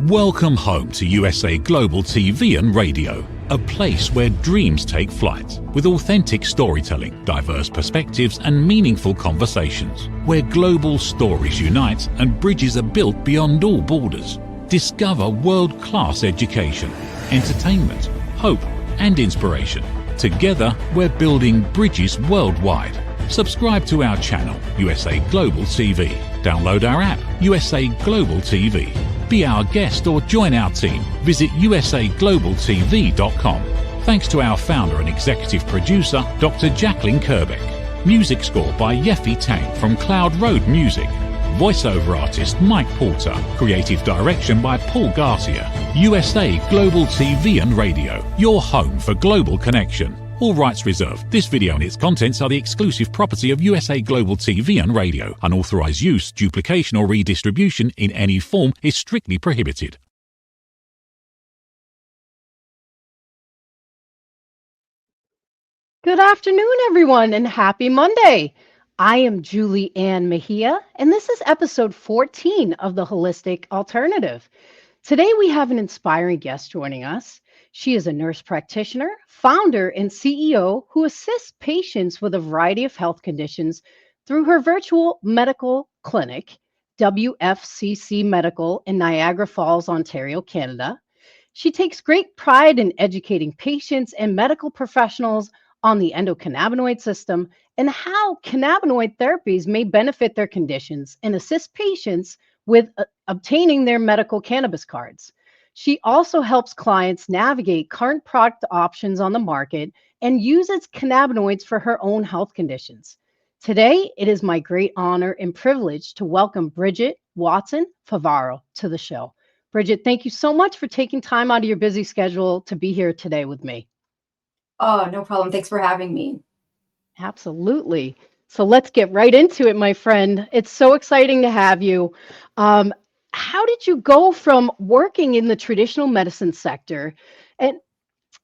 Welcome home to USA Global TV and Radio, a place where dreams take flight with authentic storytelling, diverse perspectives and meaningful conversations, where global stories unite and bridges are built beyond all borders. Discover world-class education, entertainment, hope and inspiration. Together, we're building bridges worldwide. Subscribe to our channel, USA Global TV. Download our app, USA Global TV. Be our guest or join our team. Visit USAglobalTV.com. Thanks to our founder and executive producer, Dr. Jacqueline Kerbeck. Music score by Yeffy Tang from Cloud Road Music. Voiceover artist Mike Porter. Creative direction by Paul Garcia. USA Global TV and Radio, your home for global connection. All rights reserved. This video and its contents are the exclusive property of USA Global TV and Radio. Unauthorized use, duplication or redistribution in any form is strictly prohibited. Good afternoon, everyone, and happy Monday. I am Julie Ann Mejia, and this is episode 14 of The Holistic Alternative. Today, we have an inspiring guest joining us. She is a nurse practitioner, founder, and CEO who assists patients with a variety of health conditions through her virtual medical clinic, WFCC Medical, in Niagara Falls, Ontario, Canada. She takes great pride in educating patients and medical professionals on the endocannabinoid system and how cannabinoid therapies may benefit their conditions and assist patients with obtaining their medical cannabis cards. She also helps clients navigate current product options on the market and uses cannabinoids for her own health conditions. Today, it is my great honor and privilege to welcome Bridget Watson-Favaro to the show. Bridget, thank you so much for taking time out of your busy schedule to be here today with me. Oh, no problem. Thanks for having me. Absolutely. So let's get right into it, my friend. It's so exciting to have you. How did you go from working in the traditional medicine sector and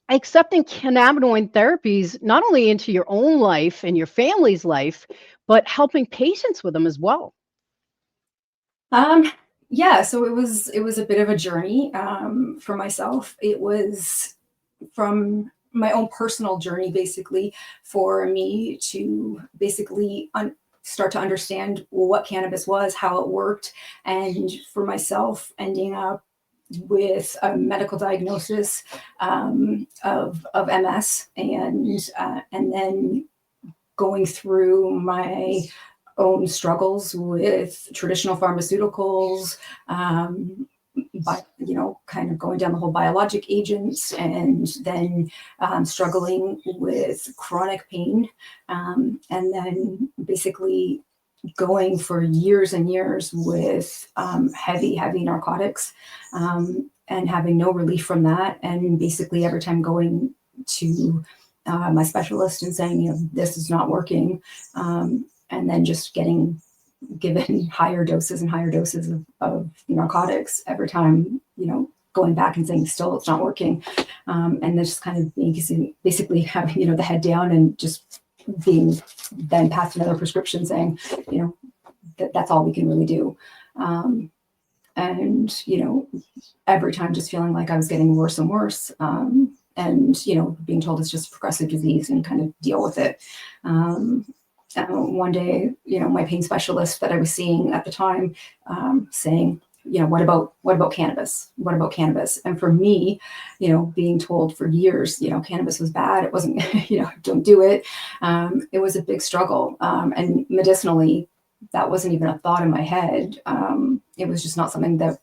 accepting cannabinoid therapies not only into your own life and your family's life, but helping patients with them as well? Yeah, so it was a bit of a journey for myself. It was from my own personal journey, basically, for me to basically start to understand what cannabis was, how it worked, and for myself ending up with a medical diagnosis of MS, and then going through my own struggles with traditional pharmaceuticals, kind of going down the whole biologic agents, and then struggling with chronic pain, and then basically going for years and years with heavy narcotics, and having no relief from that. And basically every time going to my specialist and saying, this is not working, and then just getting given higher doses and higher doses of narcotics every time, going back and saying, still, it's not working. And then just kind of being basically having, the head down and just being then passed another prescription saying, that's all we can really do. And, every time just feeling like I was getting worse and worse. And, being told it's just progressive disease and kind of deal with it. One day, my pain specialist that I was seeing at the time, saying, what about cannabis? What about cannabis? And for me, being told for years, cannabis was bad. It wasn't, don't do it. It was a big struggle. And medicinally, that wasn't even a thought in my head. It was just not something that,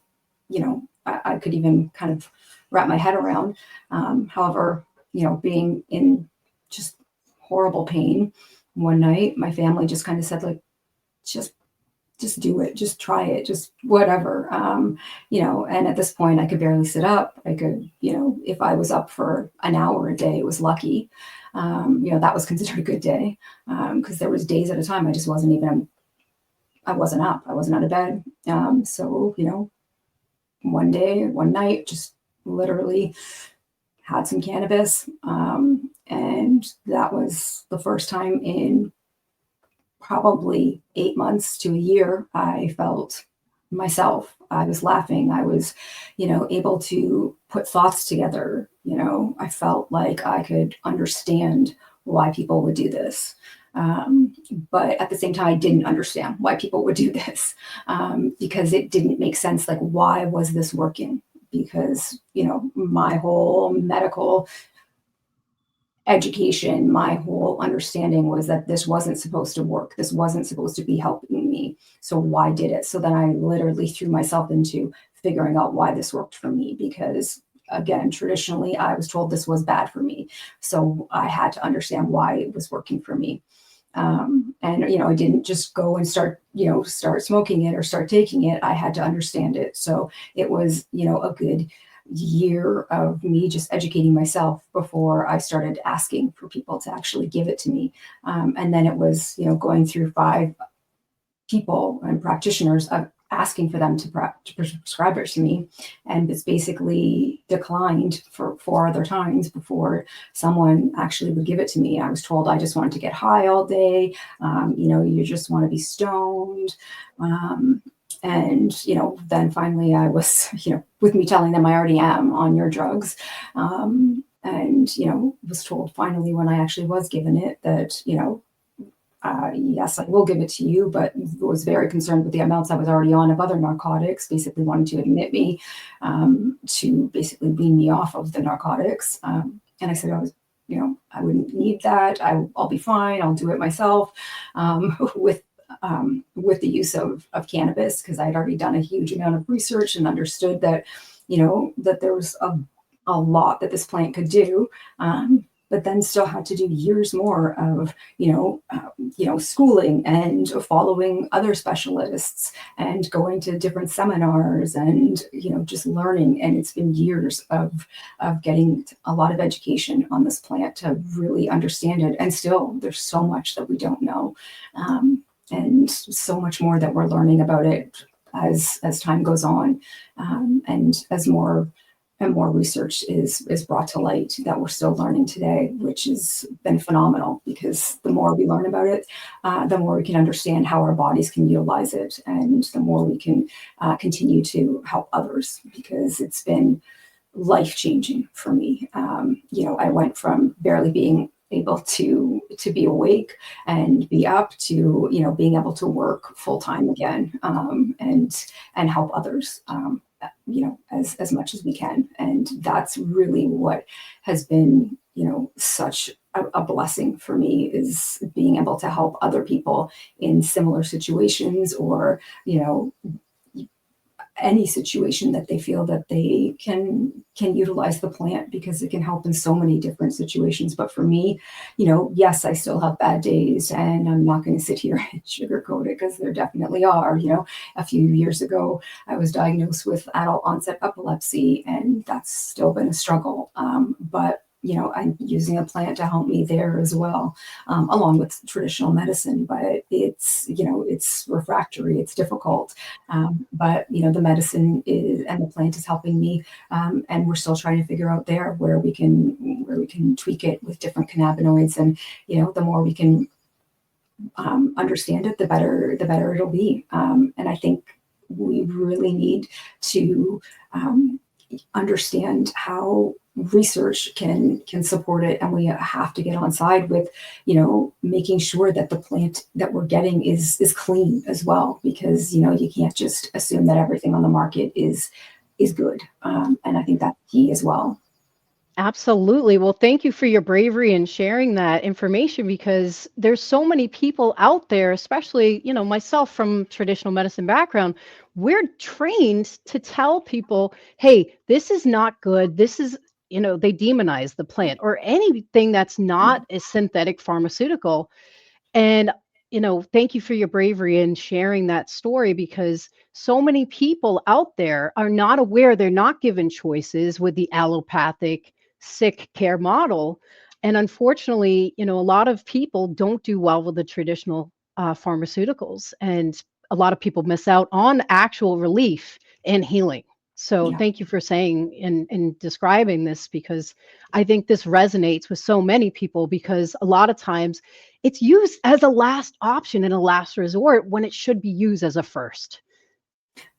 I could even kind of wrap my head around. However, being in just horrible pain, one night, my family just kind of said, like, just do it, just try it, just whatever. And at this point I could barely sit up. I could, if I was up for an hour a day, it was lucky. That was considered a good day. Because there was days at a time I just wasn't up. I wasn't out of bed. So, one night, just literally had some cannabis. And that was the first time in probably 8 months to a year I felt myself. I was laughing. I was, able to put thoughts together. I felt like I could understand why people would do this. But at the same time, I didn't understand why people would do this, because it didn't make sense. Like, why was this working? Because, my whole medical education, my whole understanding was that this wasn't supposed to work. This wasn't supposed to be helping me. So why did it? So then I literally threw myself into figuring out why this worked for me, because again, traditionally, I was told this was bad for me. So I had to understand why it was working for me. And, I didn't just go and start smoking it or start taking it. I had to understand it. So it was, a good year of me just educating myself before I started asking for people to actually give it to me. And then it was, going through 5 people and practitioners of asking for them to prescribe it to me. And it's basically declined for 4 other times before someone actually would give it to me. I was told I just wanted to get high all day. You just want to be stoned. And, then finally I was, with me telling them I already am on your drugs. And, was told finally when I actually was given it that, yes, I will give it to you, but was very concerned with the amounts I was already on of other narcotics, basically wanting to admit me to basically wean me off of the narcotics. And I said, I wouldn't need that. I'll be fine. I'll do it myself with the use of cannabis, because I had already done a huge amount of research and understood that, that there was a lot that this plant could do. But then still had to do years more of, schooling and following other specialists and going to different seminars and, just learning. And it's been years of getting a lot of education on this plant to really understand it. And still, there's so much that we don't know. And so much more that we're learning about it as time goes on. And as more and more research is brought to light that we're still learning today, which has been phenomenal, because the more we learn about it, the more we can understand how our bodies can utilize it, and the more we can continue to help others, because it's been life-changing for me. I went from barely being able to be awake and be up to, being able to work full-time again, and help others, as much as we can. And that's really what has been, such a blessing for me, is being able to help other people in similar situations, or, any situation that they feel that they can utilize the plant, because it can help in so many different situations. But for me, yes, I still have bad days, and I'm not going to sit here and sugarcoat it, because there definitely are. A few years ago, I was diagnosed with adult onset epilepsy, and that's still been a struggle. But I'm using a plant to help me there as well, along with traditional medicine. But it's refractory, it's difficult. But the medicine and the plant is helping me, and we're still trying to figure out there where we can tweak it with different cannabinoids. And the more we can understand it, the better it'll be. And I think we really need to understand how research can support it, and we have to get on side with making sure that the plant that we're getting is clean as well, because you can't just assume that everything on the market is good, and I think that's key as well. Absolutely. Well, thank you for your bravery in sharing that information, because there's so many people out there, especially, myself from traditional medicine background. We're trained to tell people, hey, this is not good. This is, they demonize the plant or anything that's not a synthetic pharmaceutical. And, thank you for your bravery in sharing that story, because so many people out there are not aware, they're not given choices with the allopathic sick care model. And unfortunately, a lot of people don't do well with the traditional pharmaceuticals, and a lot of people miss out on actual relief and healing. So Yeah. thank you for saying and describing this, because I think this resonates with so many people, because a lot of times it's used as a last option and a last resort when it should be used as a first.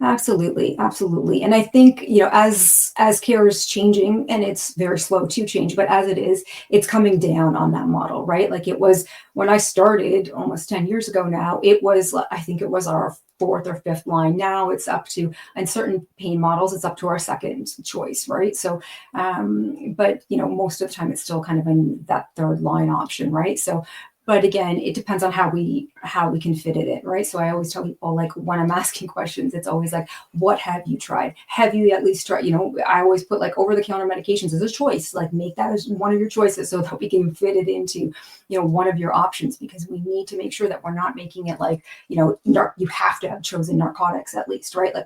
Absolutely, absolutely. And I think, as care is changing, and it's very slow to change, but as it is, it's coming down on that model, right? Like it was when I started almost 10 years ago now, I think it was our fourth or fifth line. Now it's up to, in certain pain models, it's up to our second choice, right? So, but most of the time it's still kind of in that third line option, right? So, but again, it depends on how we can fit it in, right? So I always tell people, like, when I'm asking questions, it's always like, what have you tried? Have you at least tried? I always put like over-the-counter medications as a choice. Like, make that as one of your choices so that we can fit it into one of your options, because we need to make sure that we're not making it like you have to have chosen narcotics at least, right? Like,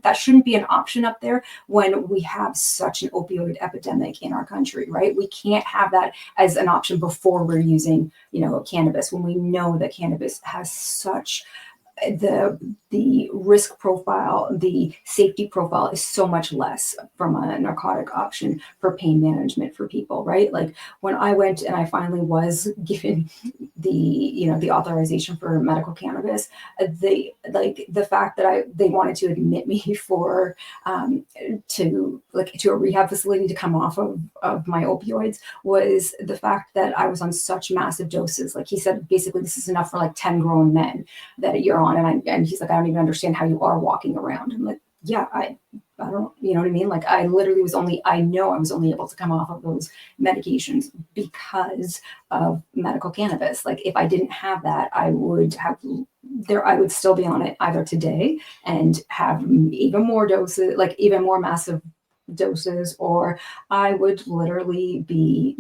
that shouldn't be an option up there when we have such an opioid epidemic in our country, right? We can't have that as an option before we're using cannabis, when we know that cannabis has such the risk profile, the safety profile is so much less from a narcotic option for pain management for people, right? Like, when I went and I finally was given the authorization for medical cannabis, the fact that they wanted to admit me for to a rehab facility to come off of my opioids was the fact that I was on such massive doses. Like, he said, basically, this is enough for like 10 grown men that you're on. And he's like, I don't even understand how you are walking around. I'm like, yeah, I don't, you know what I mean? Like, I literally I know I was only able to come off of those medications because of medical cannabis. Like, if I didn't have that, I would still be on it either today and have even more doses, like even more massive doses, or I would literally be,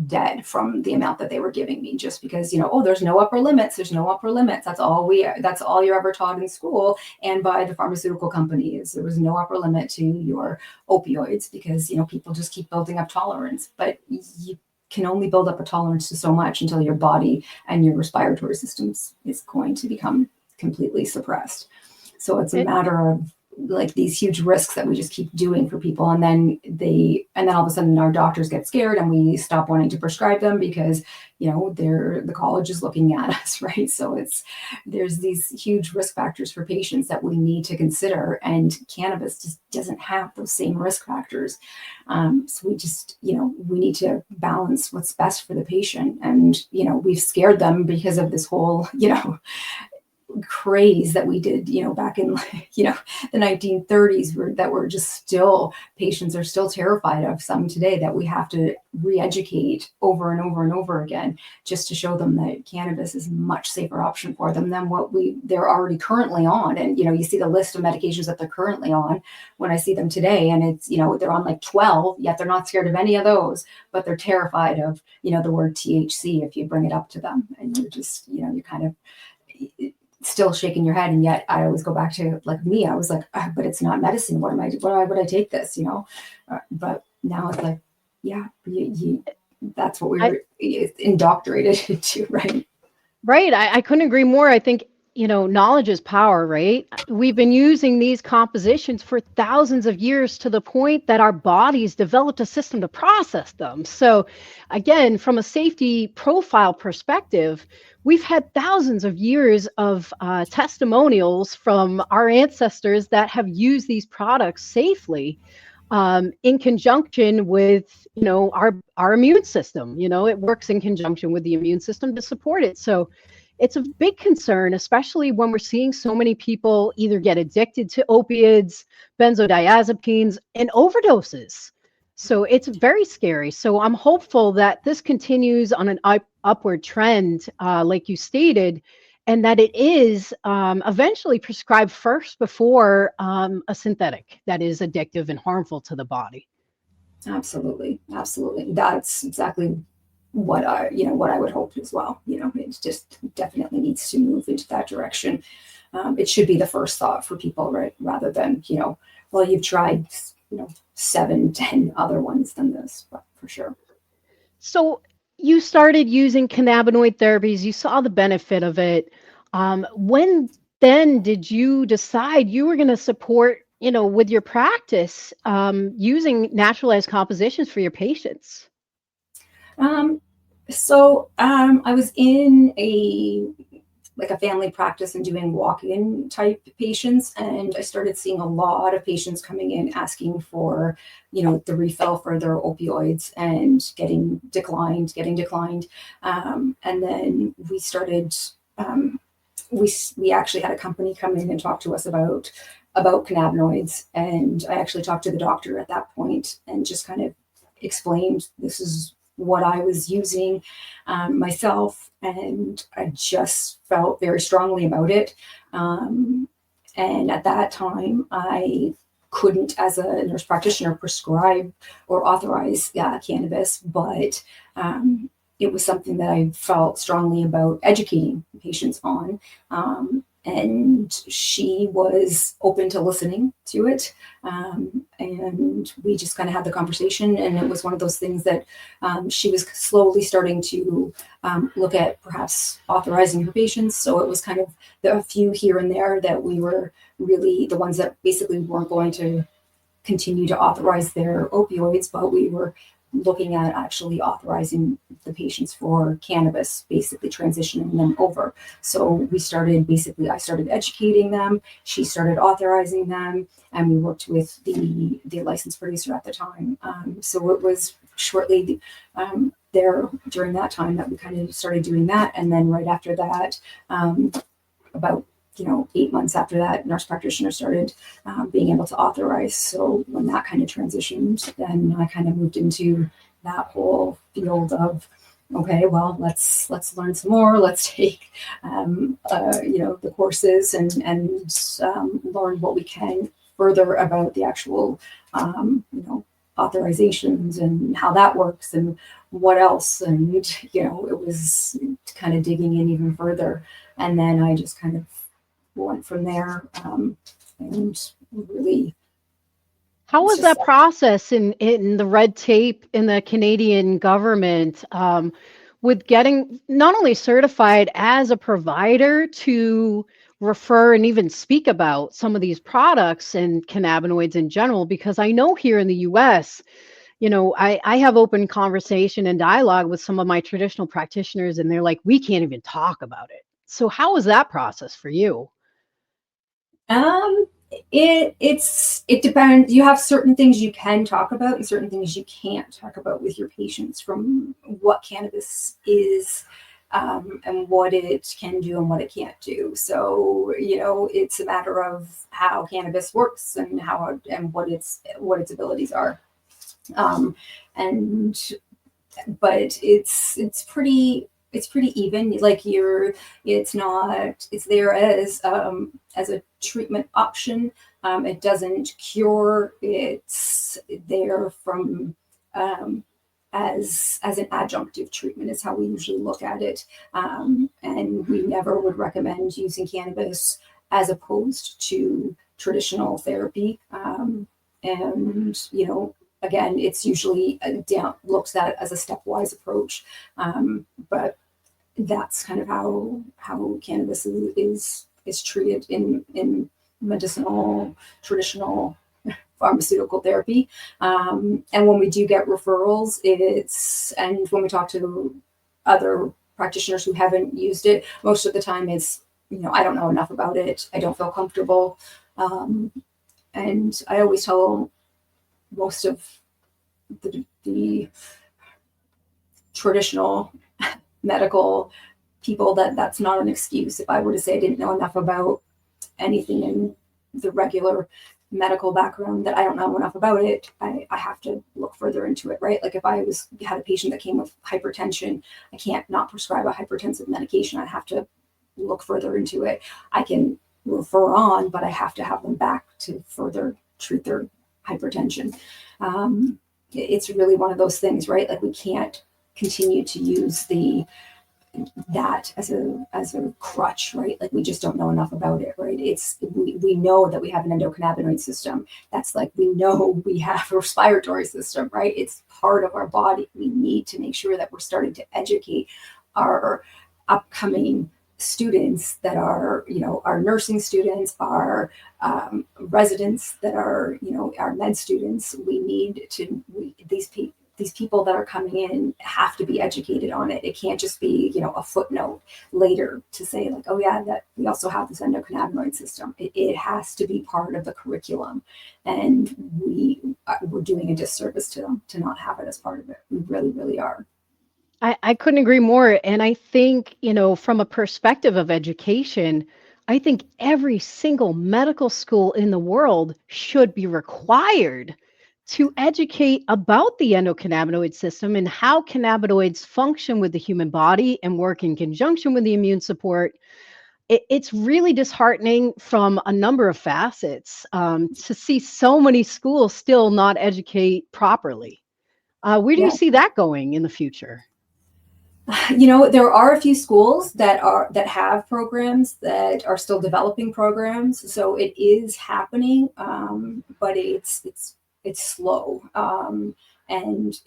dead from the amount that they were giving me, just because, there's no upper limits. There's no upper limits. That's all you're ever taught in school and by the pharmaceutical companies. There was no upper limit to your opioids because, people just keep building up tolerance, but you can only build up a tolerance to so much until your body and your respiratory systems is going to become completely suppressed. So it's a matter of like these huge risks that we just keep doing for people, and then all of a sudden our doctors get scared and we stop wanting to prescribe them because the college is looking at us, right? So there's these huge risk factors for patients that we need to consider, and cannabis just doesn't have those same risk factors. So we just we need to balance what's best for the patient, and we've scared them because of this whole craze that we did, back in, the 1930s, that we're just still, patients are still terrified of some today, that we have to re-educate over and over and over again, just to show them that cannabis is a much safer option for them than what they're already currently on. And, you see the list of medications that they're currently on when I see them today, and it's, they're on like 12, yet they're not scared of any of those, but they're terrified of, the word THC if you bring it up to them, and you're just, you're kind of still shaking your head. And yet I always go back to, like, me, I was like, but it's not medicine. Why would I take this? But now it's like, yeah, that's what we were indoctrinated into, right? Right. I couldn't agree more. I think, knowledge is power, right? We've been using these compositions for thousands of years to the point that our bodies developed a system to process them. So again, from a safety profile perspective, we've had thousands of years of testimonials from our ancestors that have used these products safely in conjunction with, our immune system. It works in conjunction with the immune system to support it. So it's a big concern, especially when we're seeing so many people either get addicted to opiates, benzodiazepines, and overdoses. So it's very scary. So I'm hopeful that this continues on an upward trend, like you stated, and that it is eventually prescribed first before a synthetic that is addictive and harmful to the body. Absolutely. Absolutely. That's exactly what I would hope as well. It just definitely needs to move into that direction. It should be the first thought for people, right? Rather than, well, you've tried, 7, 10 other ones than this, but for sure. So you started using cannabinoid therapies. You saw the benefit of it. When then did you decide you were going to support, with your practice, using naturalized compositions for your patients? So I was in like a family practice and doing walk-in type patients. And I started seeing a lot of patients coming in asking for, the refill for their opioids and getting declined. And then we started, we actually had a company come in and talk to us about cannabinoids. And I actually talked to the doctor at that point and just kind of explained, this is what I was using myself, and I just felt very strongly about it. And at that time, I couldn't, as a nurse practitioner, prescribe or authorize cannabis, but it was something that I felt strongly about educating patients on. And she was open to listening to it. And we just kind of had the conversation. And it was one of those things that she was slowly starting to look at perhaps authorizing her patients. So it was kind of a few here and there that we were really the ones that basically weren't going to continue to authorize their opioids, but we were looking at actually authorizing the patients for cannabis, basically transitioning them over. So I started educating them, she started authorizing them, and we worked with the licensed producer at the time. So it was shortly there during that time that we kind of started doing that. And then right after that, about 8 months after that, nurse practitioner started being able to authorize. So when that kind of transitioned, then I kind of moved into that whole field of, okay, well, let's learn some more. Let's take, the courses and learn what we can further about the actual, authorizations and how that works and what else. And, it was kind of digging in even further. And then I just kind of went from there, and really. How was that process in the red tape in the Canadian government with getting not only certified as a provider to refer and even speak about some of these products and cannabinoids in general? Because I know here in the US, I have open conversation and dialogue with some of my traditional practitioners, and they're like, we can't even talk about it. So how was that process for you? It depends. You have certain things you can talk about and certain things you can't talk about with your patients, from what cannabis is, and what it can do and what it can't do. So, it's a matter of how cannabis works and what its abilities are. But it's pretty even. Like it's there as a treatment option. It doesn't cure. It's there from as an adjunctive treatment is how we usually look at it. And we never would recommend using cannabis as opposed to traditional therapy. Again, it's usually looked at as a stepwise approach, but that's kind of how cannabis is treated in medicinal traditional pharmaceutical therapy. And when we do get referrals, and when we talk to other practitioners who haven't used it, most of the time it's, I don't know enough about it, I don't feel comfortable, and I always tell most of the traditional medical people that's not an excuse. If I were to say I didn't know enough about anything in the regular medical background, that I don't know enough about it, I have to look further into it, right? Like if I had a patient that came with hypertension, I can't not prescribe a hypertensive medication. I have to look further into it. I can refer on, but I have to have them back to further treat their hypertension. It's really one of those things, right? Like we can't continue to use that as a crutch, right? Like we just don't know enough about it, right? We know that we have an endocannabinoid system. That's like, we know we have a respiratory system, right? It's part of our body. We need to make sure that we're starting to educate our upcoming students that are, our nursing students, our residents that are, our med students. We need to, these people that are coming in have to be educated on it. It can't just be, a footnote later to say like, oh yeah, that we also have this endocannabinoid system. It has to be part of the curriculum, and we're doing a disservice to them to not have it as part of it. We really, really are. I couldn't agree more. And I think, from a perspective of education, I think every single medical school in the world should be required to educate about the endocannabinoid system and how cannabinoids function with the human body and work in conjunction with the immune support. It's really disheartening from a number of facets to see so many schools still not educate properly. Where do you Yeah. see that going in the future? There are a few schools that have programs that are still developing programs, so it is happening, but it's slow, and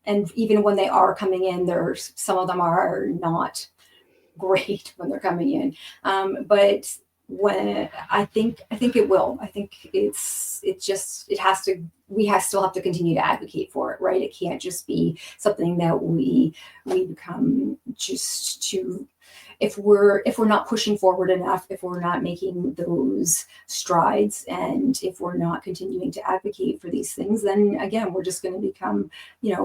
and even when they are coming in, there's some of them are not great when they're coming in, but when I think it will. I think it has to. Still have to continue to advocate for it, right? It can't just be something that we become just to. If we're not pushing forward enough, if we're not making those strides, and if we're not continuing to advocate for these things, then again, we're just going to become,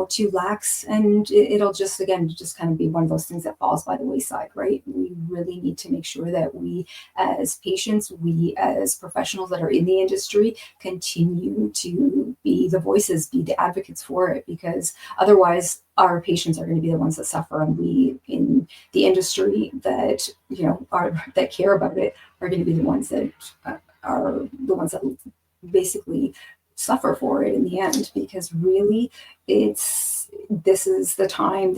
too lax, and it'll just kind of be one of those things that falls by the wayside, right? We really need to make sure that we as patients, we as professionals that are in the industry, continue to be the voices, be the advocates for it, because otherwise our patients are going to be the ones that suffer, and we in the industry that that care about it are going to be the ones that basically suffer for it in the end, because really this is the time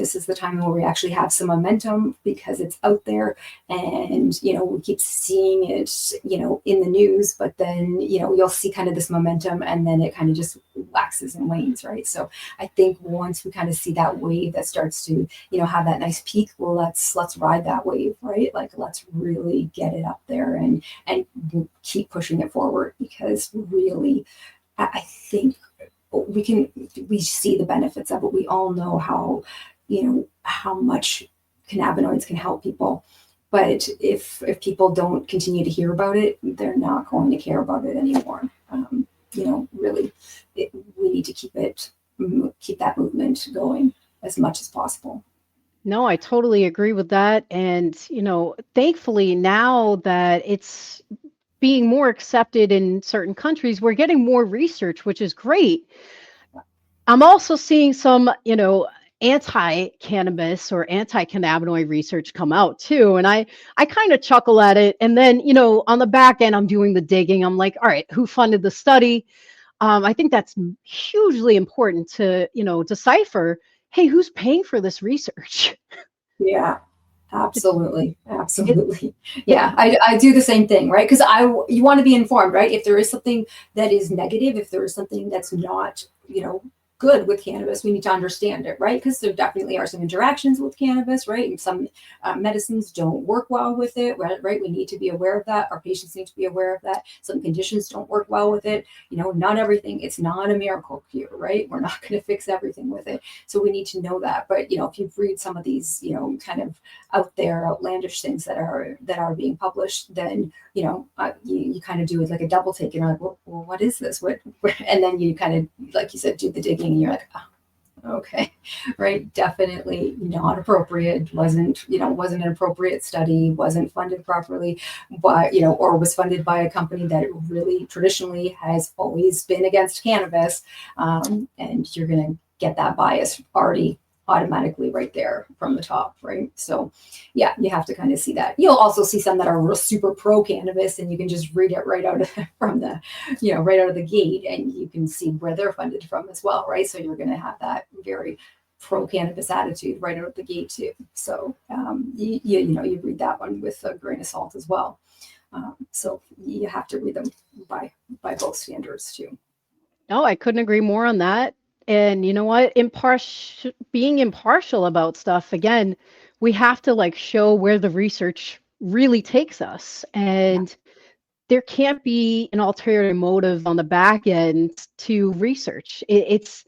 where we actually have some momentum, because it's out there, and we keep seeing it in the news, but then you'll see kind of this momentum, and then it kind of just waxes and wanes, right? So I think once we kind of see that wave that starts to have that nice peak, well, let's ride that wave, right? Like, let's really get it up there and keep pushing it forward, because really I think we see the benefits of it. We all know how much cannabinoids can help people, but if people don't continue to hear about it, they're not going to care about it anymore. Really, we need to keep that movement going as much as possible. No, I totally agree with that. And, thankfully, now that it's being more accepted in certain countries, we're getting more research, which is great. I'm also seeing some, anti-cannabis or anti-cannabinoid research come out too. And I kind of chuckle at it. And then, on the back end, I'm doing the digging. I'm like, all right, who funded the study? I think that's hugely important to, decipher, hey, who's paying for this research? Yeah, absolutely. Yeah, I do the same thing, right? Because you want to be informed, right? If there is something that is negative, if there is something that's not, good with cannabis, we need to understand it, right? Because there definitely are some interactions with cannabis, right? And some medicines don't work well with it, right? We need to be aware of that. Our patients need to be aware of that. Some conditions don't work well with it. Not everything. It's not a miracle cure, right? We're not going to fix everything with it. So we need to know that. But if you read some of these, kind of out there outlandish things that are being published, then you kind of do it like a double take, and you're like, well, what is this? What? And then you kind of, like you said, do the digging, and you're like, oh, okay, right? Definitely not appropriate. Wasn't an appropriate study. Wasn't funded properly, but or was funded by a company that really traditionally has always been against cannabis, and you're gonna get that bias already automatically right there from the top, right? So yeah, you have to kind of see that. You'll also see some that are real super pro cannabis, and you can just read it right out of right out of the gate, and you can see where they're funded from as well, right? So you're going to have that very pro cannabis attitude right out of the gate too. So you read that one with a grain of salt as well. So you have to read them by both standards too. No, I couldn't agree more on that. And you know what? Being impartial about stuff, again, we have to show where the research really takes us. And there can't be an ulterior motive on the back end to research. It's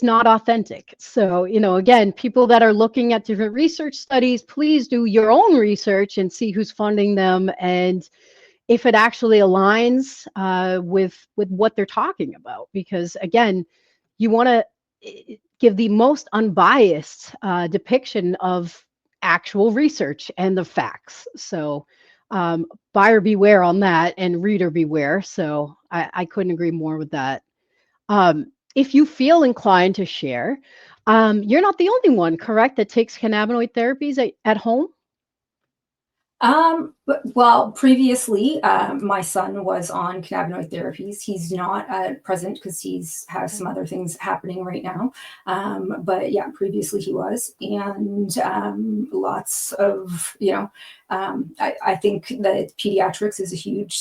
not authentic. So, again, people that are looking at different research studies, please do your own research and see who's funding them, and if it actually aligns with what they're talking about. Because again, you want to give the most unbiased depiction of actual research and the facts. So buyer beware on that, and reader beware. So I couldn't agree more with that. If you feel inclined to share, you're not the only one, correct, that takes cannabinoid therapies at home? Well, previously, my son was on cannabinoid therapies. He's not at present because has some other things happening right now. But yeah, previously he was, and lots of, I think that pediatrics is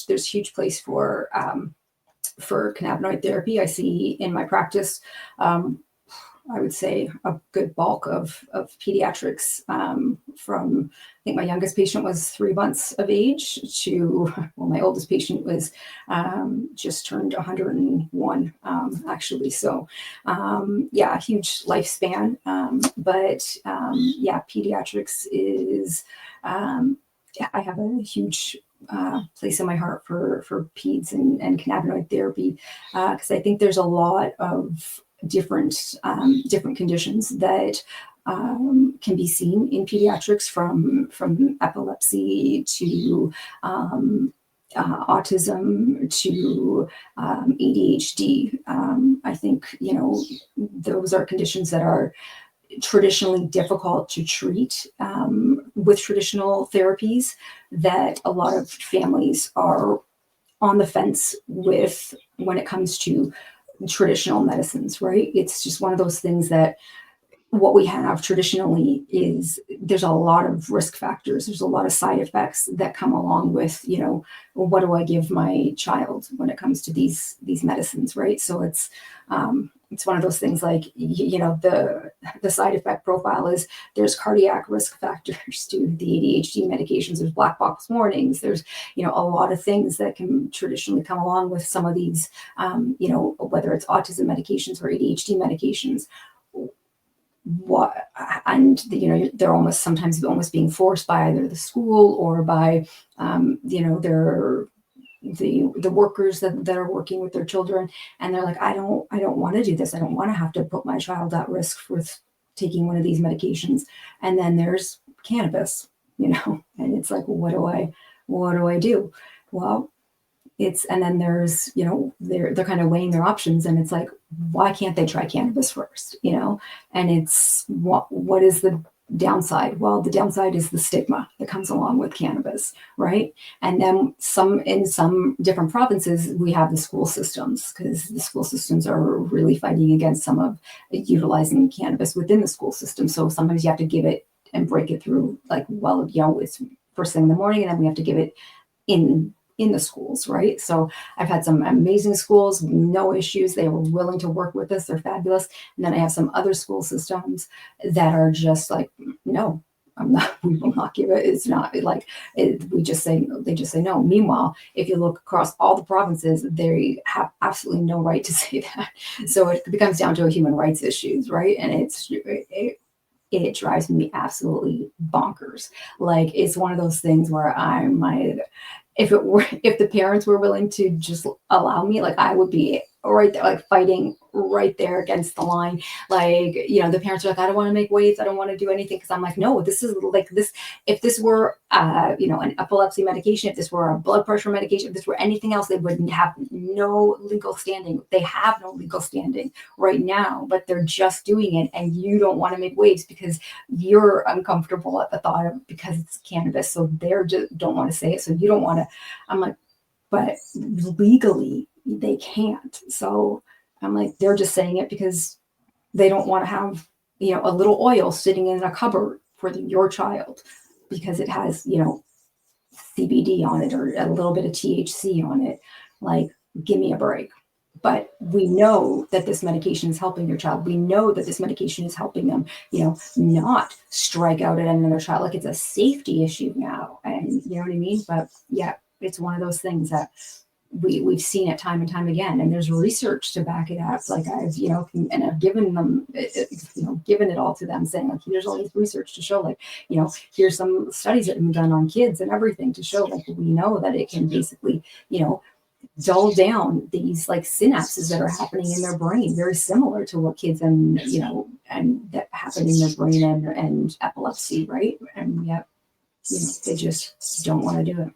there's a huge place for cannabinoid therapy. I see in my practice, I would say a good bulk of pediatrics, from, I think my youngest patient was 3 months of age to, well, my oldest patient was just turned 101, actually. So yeah, huge lifespan. But yeah, pediatrics is, yeah, I have a huge place in my heart for peds and cannabinoid therapy, because I think there's a lot of different conditions that can be seen in pediatrics, from epilepsy to autism to ADHD. I think, those are conditions that are traditionally difficult to treat with traditional therapies, that a lot of families are on the fence with when it comes to traditional medicines, right? It's just one of those things that what we have traditionally is there's a lot of risk factors. There's a lot of side effects that come along with, what do I give my child when it comes to these medicines, right? So it's one of those things like, the side effect profile is there's cardiac risk factors to the ADHD medications. There's black box warnings. There's, a lot of things that can traditionally come along with some of these, whether it's autism medications or ADHD medications. They're almost sometimes being forced by either the school or by, their the workers that are working with their children, and they're like, I don't want to do this. I don't want to have to put my child at risk for taking one of these medications. And then there's cannabis, and it's like, what do I do? Well, and then there's, they're kind of weighing their options, and it's like, why can't they try cannabis first? And it's what is the downside? Well, the downside is the stigma that comes along with cannabis, right? And then in some different provinces, we have the school systems, because the school systems are really fighting against some of utilizing cannabis within the school system. So sometimes you have to give it and break it through, like, well, it's first thing in the morning, and then we have to give it in the schools, right? So I've had some amazing schools, no issues. They were willing to work with us. They're fabulous. And then I have some other school systems that are just like, no, we will not give it. It's not like they just say no. Meanwhile, if you look across all the provinces, they have absolutely no right to say that. So it becomes down to a human rights issues, right? And it drives me absolutely bonkers. Like, it's one of those things where I'm like, if the parents were willing to just allow me, like, I would be right there, like, fighting right there against the line. Like, the parents are like, I don't want to make waves. I don't want to do anything. Cause I'm like, no, this is like this. If this were, an epilepsy medication, if this were a blood pressure medication, if this were anything else, they wouldn't have no legal standing. They have no legal standing right now, but they're just doing it. And you don't want to make waves because you're uncomfortable at the thought of, because it's cannabis. So they're just don't want to say it. So you don't want to, I'm like, but legally they can't. So I'm like, they're just saying it because they don't want to have, a little oil sitting in a cupboard for your child because it has, CBD on it or a little bit of THC on it. Like, give me a break. But we know that this medication is helping your child. We know that this medication is helping them, not strike out at another child. Like, it's a safety issue now. And you know what I mean? But yeah, it's one of those things that we've seen it time and time again, and there's research to back it up. Like I've, and I've given them, given it all to them, saying like, here's all this research to show, like, here's some studies that have been done on kids and everything to show, like, we know that it can basically, dull down these like synapses that are happening in their brain, very similar to what kids and that happen in their brain and epilepsy, right? And yet, they just don't want to do it.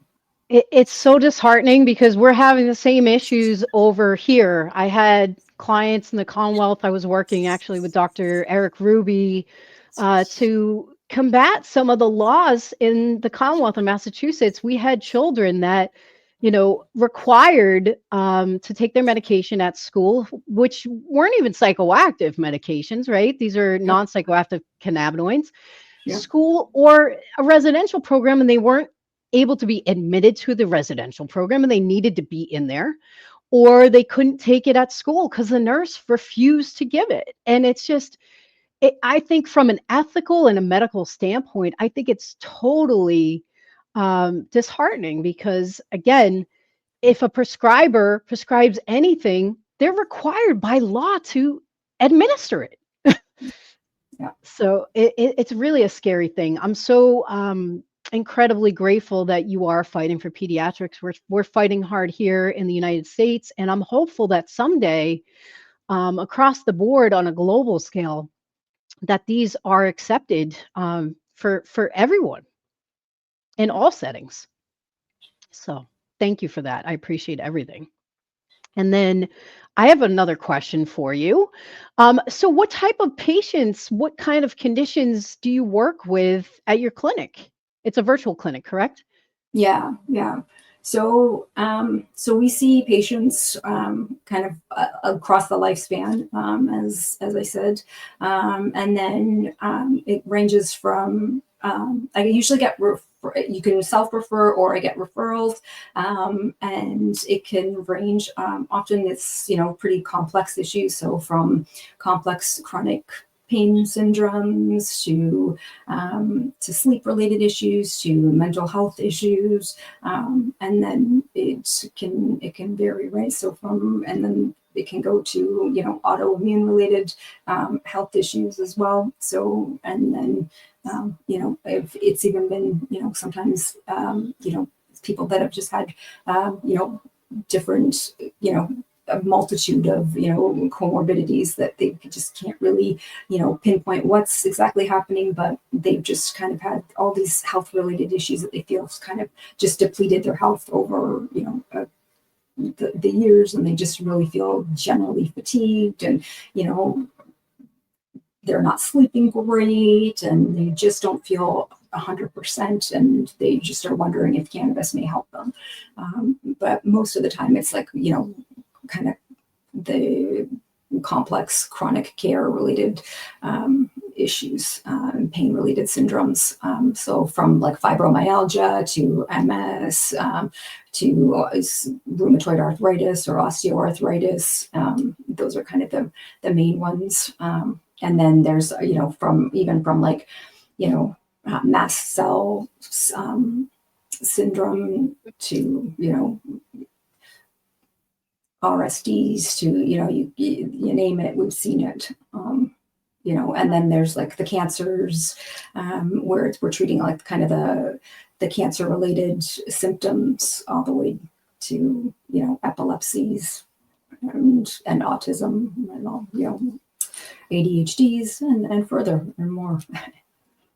It's so disheartening because we're having the same issues over here. I had clients in the Commonwealth. I was working actually with Dr. Eric Ruby to combat some of the laws in the Commonwealth in Massachusetts. We had children that, required to take their medication at school, which weren't even psychoactive medications, right? These are non-psychoactive cannabinoids, school or a residential program, and they weren't able to be admitted to the residential program and they needed to be in there, or they couldn't take it at school because the nurse refused to give it. And it's just, I think from an ethical and a medical standpoint, I think it's totally disheartening because, again, if a prescriber prescribes anything, they're required by law to administer it. So it's really a scary thing. I'm so incredibly grateful that you are fighting for pediatrics. We're fighting hard here in the United States, and I'm hopeful that someday, across the board on a global scale, that these are accepted for everyone in all settings. So thank you for that. I appreciate everything. And then I have another question for you. So what type of patients, what kind of conditions do you work with at your clinic? It's a virtual clinic, correct? Yeah. So we see patients kind of across the lifespan, as I said, and then it ranges from I usually get you can self-refer or I get referrals, and it can range. Often it's pretty complex issues, so from complex chronic pain syndromes to sleep-related issues to mental health issues, and then it can vary, right? So and then it can go to autoimmune related health issues as well. So and then if it's even been sometimes people that have just had different a multitude of comorbidities that they just can't really pinpoint what's exactly happening, but they've just kind of had all these health related issues that they feel kind of just depleted their health over the years, and they just really feel generally fatigued, and they're not sleeping great, and they just don't feel 100%, and they just are wondering if cannabis may help them. But most of the time it's like kind of the complex chronic care related issues, pain related syndromes. So from like fibromyalgia to MS, to rheumatoid arthritis or osteoarthritis. Those are kind of the main ones. And then there's, from like, mast cell syndrome to, RSDs to, you name it, we've seen it. And then there's like the cancers, where we're treating like kind of the cancer related symptoms all the way to, epilepsies and autism and all, ADHDs and further and more.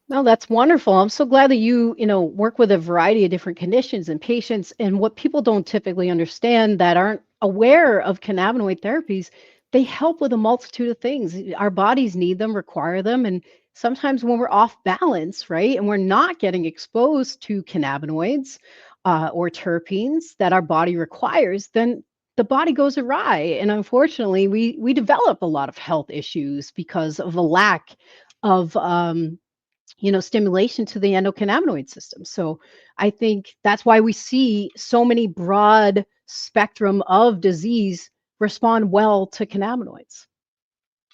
No, that's wonderful. I'm so glad that you, work with a variety of different conditions and patients. And what people don't typically understand that aren't aware of cannabinoid therapies, they help with a multitude of things. Our bodies need them, require them. And sometimes when we're off balance, right, and we're not getting exposed to cannabinoids or terpenes that our body requires, then the body goes awry. And unfortunately, we develop a lot of health issues because of a lack of stimulation to the endocannabinoid system. So I think that's why we see so many broad spectrum of disease respond well to cannabinoids.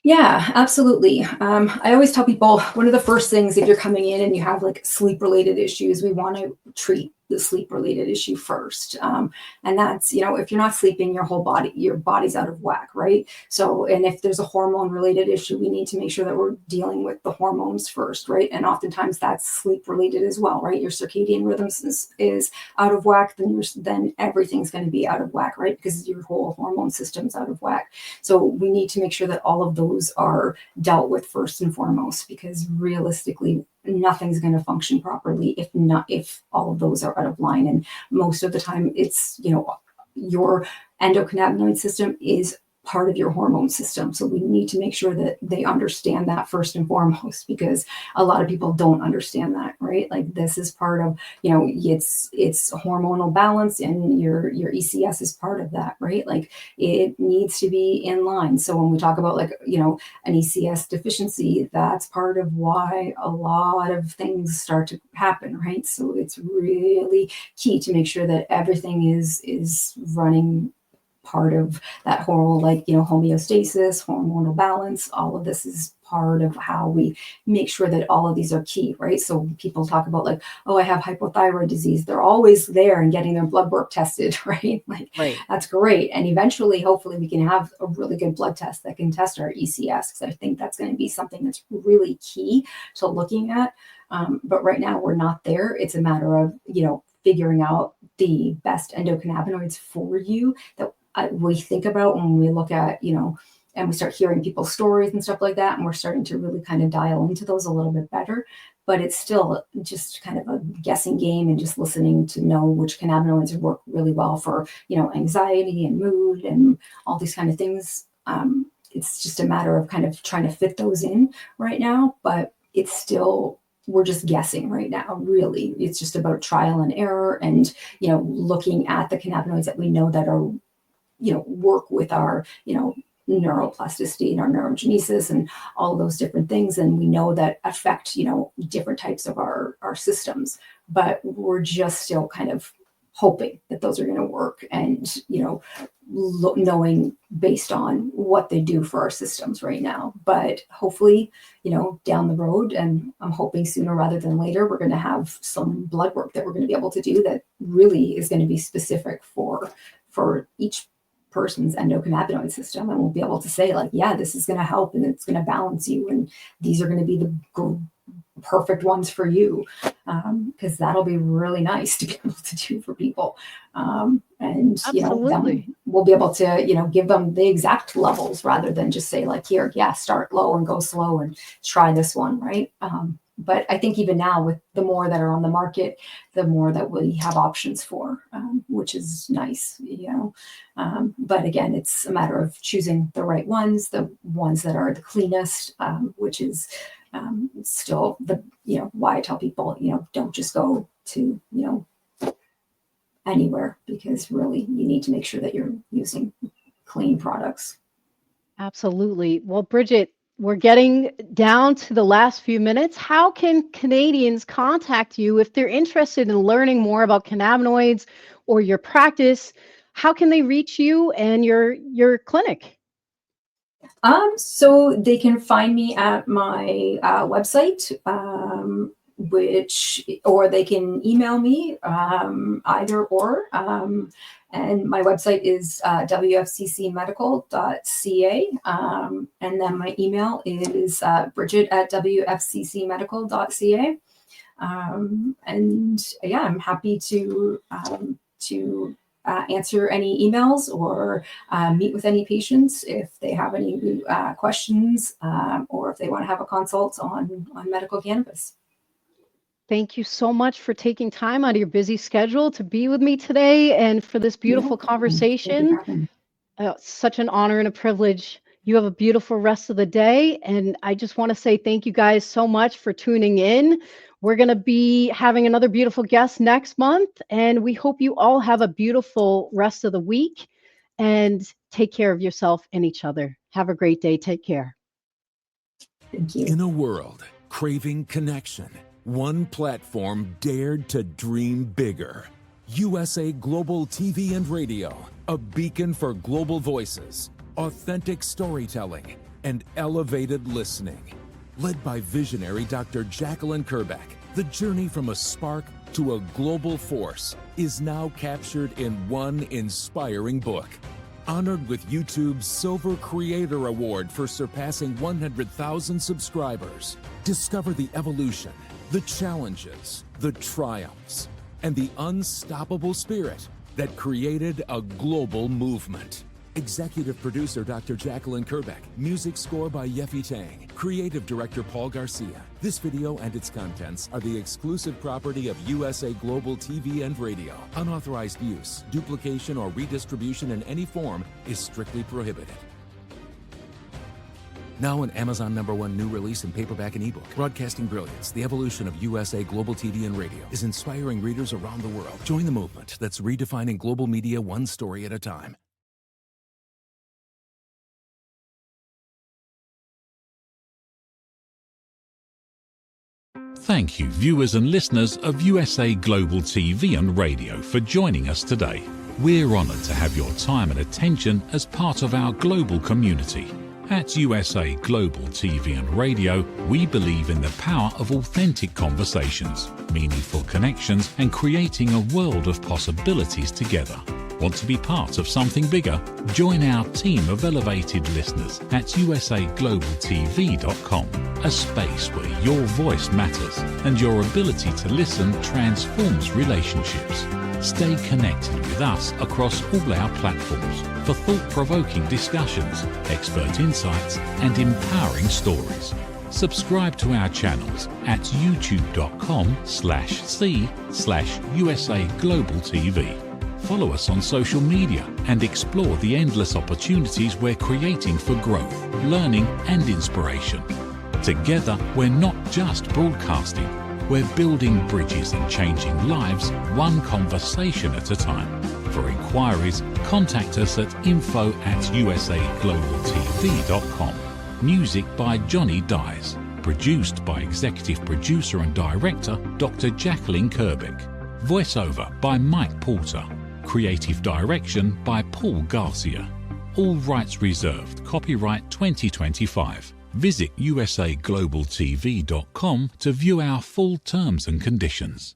Yeah, absolutely. I always tell people one of the first things if you're coming in and you have like sleep related issues, we want to treat the sleep related issue first. And that's, if you're not sleeping, your body's out of whack, right? So, and if there's a hormone related issue, we need to make sure that we're dealing with the hormones first, right? And oftentimes that's sleep related as well, right? Your circadian rhythms is out of whack, then everything's going to be out of whack, right? Because your whole hormone system's out of whack. So we need to make sure that all of those are dealt with first and foremost, because realistically, nothing's going to function properly if all of those are out of line. And most of the time it's, your endocannabinoid system is part of your hormone system. So we need to make sure that they understand that first and foremost, because a lot of people don't understand that, right? Like this is part of, it's hormonal balance, and your ECS is part of that, right? Like it needs to be in line. So when we talk about an ECS deficiency, that's part of why a lot of things start to happen, right? So it's really key to make sure that everything is running part of that whole, homeostasis, hormonal balance. All of this is part of how we make sure that all of these are key, right? So people talk about I have hypothyroid disease. They're always there and getting their blood work tested, right? Right. That's great. And eventually, hopefully we can have a really good blood test that can test our ECS, because I think that's going to be something that's really key to looking at. But right now we're not there. It's a matter of, figuring out the best endocannabinoids for you that we think about when we look at, and we start hearing people's stories and stuff like that. And we're starting to really kind of dial into those a little bit better, but it's still just kind of a guessing game, and just listening to know which cannabinoids work really well for, anxiety and mood and all these kind of things. It's just a matter of kind of trying to fit those in right now, but it's still, we're just guessing right now. Really, it's just about trial and error, and, looking at the cannabinoids that we know that are, work with our, neuroplasticity and our neurogenesis and all of those different things. And we know that affect, different types of our systems, but we're just still kind of hoping that those are going to work, and, knowing based on what they do for our systems right now. But hopefully, down the road, and I'm hoping sooner rather than later, we're going to have some blood work that we're going to be able to do that really is going to be specific for each person's endocannabinoid system. And we'll be able to say this is going to help, and it's going to balance you, and these are going to be the perfect ones for you, because that'll be really nice to be able to do for people. And Absolutely. We'll be able to give them the exact levels, rather than just say here, start low and go slow and try this one, right? But I think even now, with the more that are on the market, the more that we have options for, which is nice, But again, it's a matter of choosing the right ones, the ones that are the cleanest, which is still the, why I tell people, don't just go to, anywhere, because really you need to make sure that you're using clean products. Absolutely. Well, Bridget, we're getting down to the last few minutes. How can Canadians contact you if they're interested in learning more about cannabinoids or your practice? How can they reach you and your clinic? So they can find me at my website, or they can email me, either or. And my website is wfccmedical.ca. And then my email is Bridget@wfccmedical.ca. And yeah, I'm happy to answer any emails or meet with any patients if they have any questions, or if they want to have a consult on medical cannabis. Thank you so much for taking time out of your busy schedule to be with me today and for this beautiful conversation. Such an honor and a privilege. You have a beautiful rest of the day. And I just want to say thank you guys so much for tuning in. We're going to be having another beautiful guest next month. And we hope you all have a beautiful rest of the week, and take care of yourself and each other. Have a great day. Take care. Thank you. In a world craving connection, one platform dared to dream bigger. USA Global TV and Radio, a beacon for global voices, authentic storytelling, and elevated listening. Led by visionary Dr. Jacqueline Kerbeck, The journey from a spark to a global force is now captured in one inspiring book. Honored with YouTube's Silver Creator Award for surpassing 100,000 subscribers. Discover the evolution, the challenges, the triumphs, and the unstoppable spirit that created a global movement. Executive producer Dr. Jacqueline Kerbeck. Music score by Yeffy Tang. Creative director Paul Garcia. This video and its contents are the exclusive property of USA Global TV and Radio. Unauthorized use, duplication, or redistribution in any form is strictly prohibited. Now an Amazon #1 new release in paperback and ebook. Broadcasting Brilliance, the evolution of USA Global TV and Radio, is inspiring readers around the world. Join the movement that's redefining global media one story at a time. Thank you, viewers and listeners of USA Global TV and Radio, for joining us today. We're honored to have your time and attention as part of our global community. At USA Global TV and Radio, we believe in the power of authentic conversations, meaningful connections, and creating a world of possibilities together. Want to be part of something bigger? Join our team of elevated listeners at USAglobalTV.com, a space where your voice matters and your ability to listen transforms relationships. Stay connected with us across all our platforms for thought-provoking discussions, expert insights, and empowering stories. Subscribe to our channels at youtube.com/c/USAglobalTV. Follow us on social media and explore the endless opportunities we're creating for growth, learning, and inspiration. Together, we're not just broadcasting, we're building bridges and changing lives one conversation at a time. For inquiries, contact us at info@usaglobaltv.com. Music by Johnny Dies. Produced by Executive Producer and Director Dr. Jacqueline Kerbeck. Voiceover by Mike Porter. Creative direction by Paul Garcia. All rights reserved. Copyright 2025. Visit USAglobalTV.com to view our full terms and conditions.